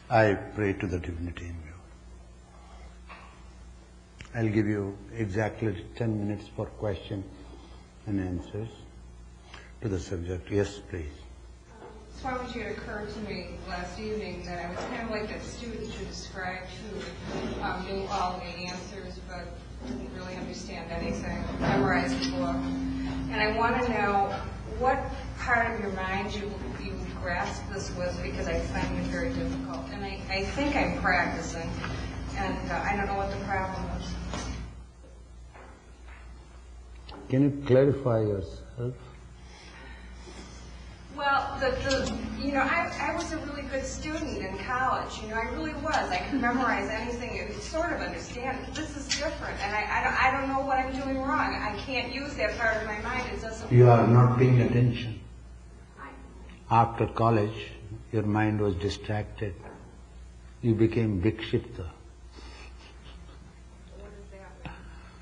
I pray to the divinity in you. I'll give you exactly 10 minutes for question and answers to the subject. Yes, please. Swamiji, it occurred to me last evening that I was kind of like that student you described who knew all the answers but didn't really understand anything, memorized the book. And I want to know what part of your mind you grasp this with, because I find it very difficult. And I think I'm practicing, and I don't know what the problem is. Can you clarify yourself? Well, I was a really good student in college. I really was. I could memorize anything and sort of understand it. This is different, and I don't know what I'm doing wrong. I can't use that part of my mind. It doesn't. You are not paying attention. After college, your mind was distracted. You became vikshipta. What does that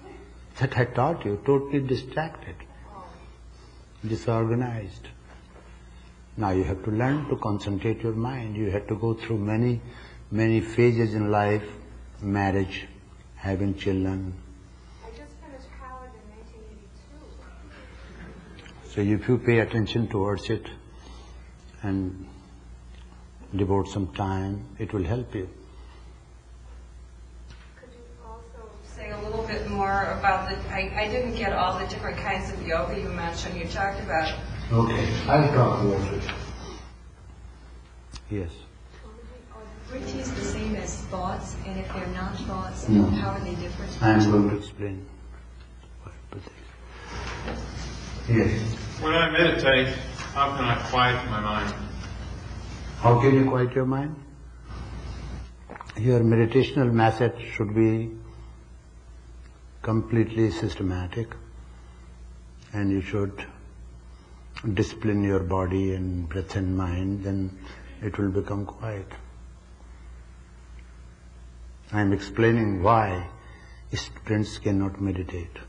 mean? That I taught you, totally distracted, disorganized. Now you have to learn to concentrate your mind. You have to go through many, many phases in life, marriage, having children. I just finished college in 1982. So if you pay attention towards it and devote some time, it will help you. Could you also say a little bit more about I didn't get all the different kinds of yoga you mentioned. You talked about. Okay, I'll talk about it. Yes. Are vrittis the same as thoughts, and if they're not thoughts, No. how are they different? I am going to explain. Yes. When I meditate, how can I quiet my mind? How can you quiet your mind? Your meditational method should be completely systematic, and you should discipline your body and breath and mind, then it will become quiet. I am explaining why students cannot meditate.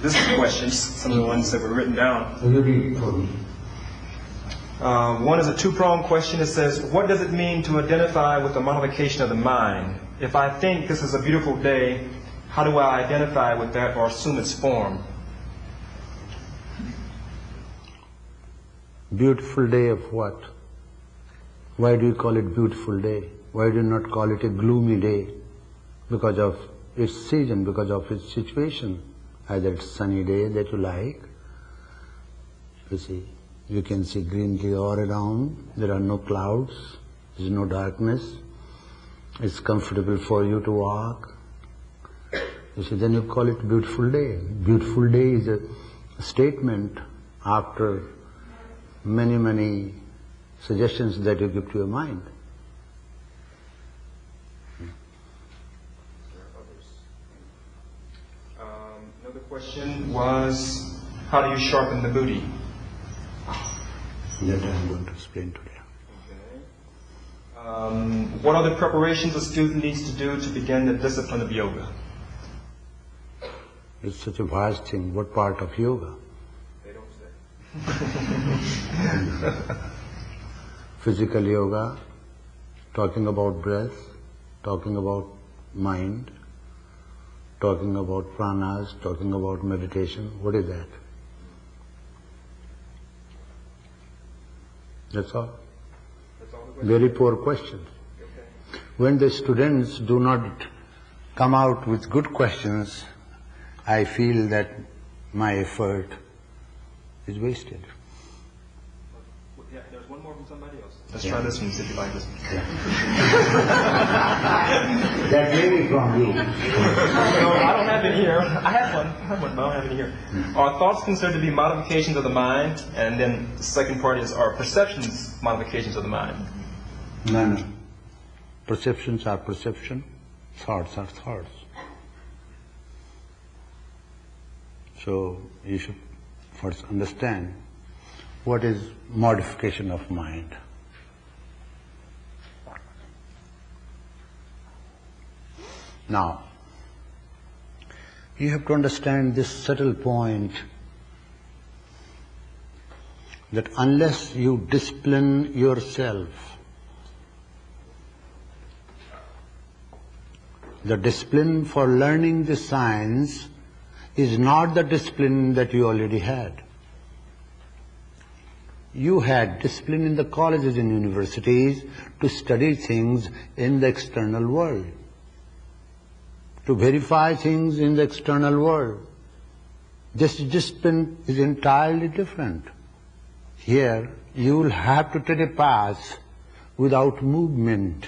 This is questions, some of the ones that were written down. You read for me. One is a two-pronged question. It says, what does it mean to identify with the modification of the mind? If I think this is a beautiful day, how do I identify with that or assume its form? Beautiful day of what? Why do you call it beautiful day? Why do you not call it a gloomy day? Because of its season, because of its situation. Either it's sunny day that you like, you see, you can see greenery all around, there are no clouds, there is no darkness, it's comfortable for you to walk. You see, then you call it beautiful day. Beautiful day is a statement after many, many suggestions that you give to your mind. Another question was, how do you sharpen the buddhi? That I am going to explain today. Okay. What are the preparations a student needs to do to begin the discipline of yoga? It's such a vast thing. What part of yoga? They don't say. Physical yoga, talking about breath, talking about mind, talking about pranas, talking about meditation. What is that? That's all. That's all the questions? Very poor questions. Okay. When the students do not come out with good questions, I feel that my effort is wasted. Yeah, there's one more from somebody else. Let's try this one, see if you like this one. That may be from you. No, I don't have it here. I have one, but I don't have it here. Are thoughts considered to be modifications of the mind? And then the second part is, are perceptions modifications of the mind? No. Perceptions are perception, thoughts are thoughts. So you should first understand what is modification of mind. Now, you have to understand this subtle point that unless you discipline yourself, the discipline for learning the science is not the discipline that you already had. You had discipline in the colleges and universities to study things in the external world, to verify things in the external world. This discipline is entirely different. Here, you will have to take a path without movement.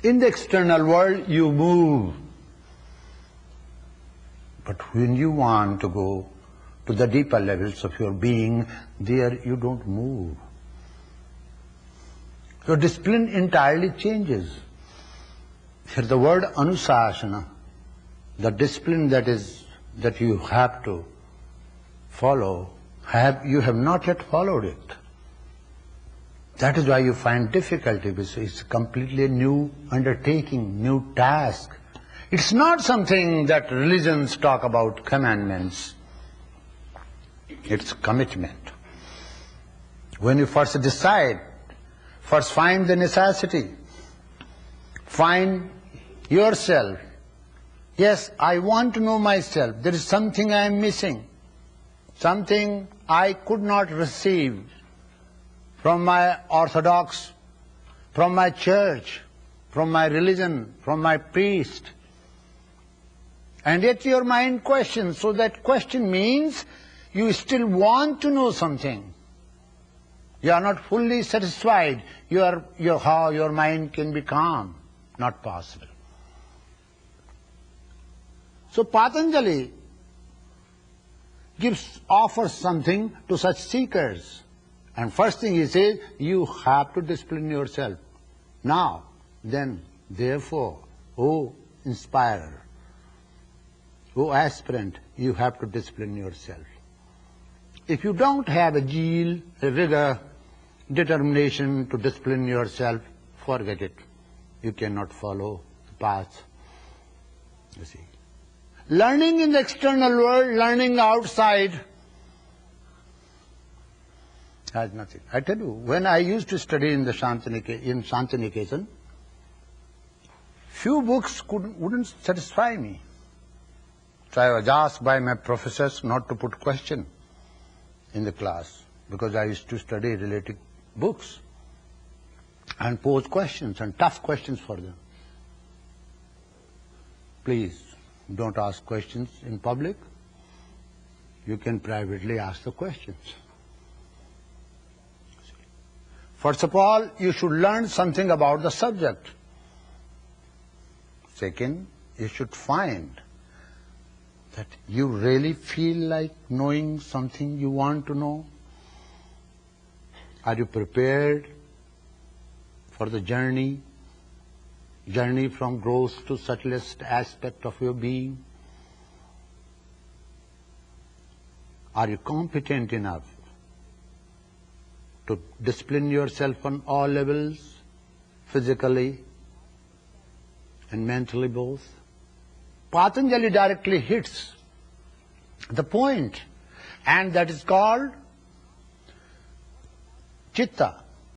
In the external world, you move. But when you want to go to the deeper levels of your being, there you don't move. Your discipline entirely changes. Here the word anusasana, the discipline that you have to follow, you have not yet followed it. That is why you find difficulty. It's completely new undertaking, new task. It's not something that religions talk about commandments. It's commitment. When you first decide, first find the necessity, find yourself. Yes, I want to know myself. There is something I am missing, something I could not receive from my orthodox, from my church, from my religion, from my priest. And yet your mind questions. So that question means you still want to know something. You are not fully satisfied. How your mind can be calm? Not possible. So Patanjali offers something to such seekers. And first thing he says, you have to discipline yourself. Now, then, therefore, O inspirer, O aspirant, you have to discipline yourself. If you don't have a zeal, a rigor, determination to discipline yourself, forget it. You cannot follow the path. You see. Learning in the external world, learning outside, has nothing. I tell you, when I used to study in Shantiniketan, few books wouldn't satisfy me. So I was asked by my professors not to put question in the class, because I used to study related books and pose questions, and tough questions for them. Please, don't ask questions in public. You can privately ask the questions. First of all, you should learn something about the subject. Second, you should find that you really feel like knowing something you want to know. Are you prepared for the journey from gross to subtlest aspect of your being? Are you competent enough to discipline yourself on all levels, physically and mentally both? Patanjali directly hits the point, and that is called chitta.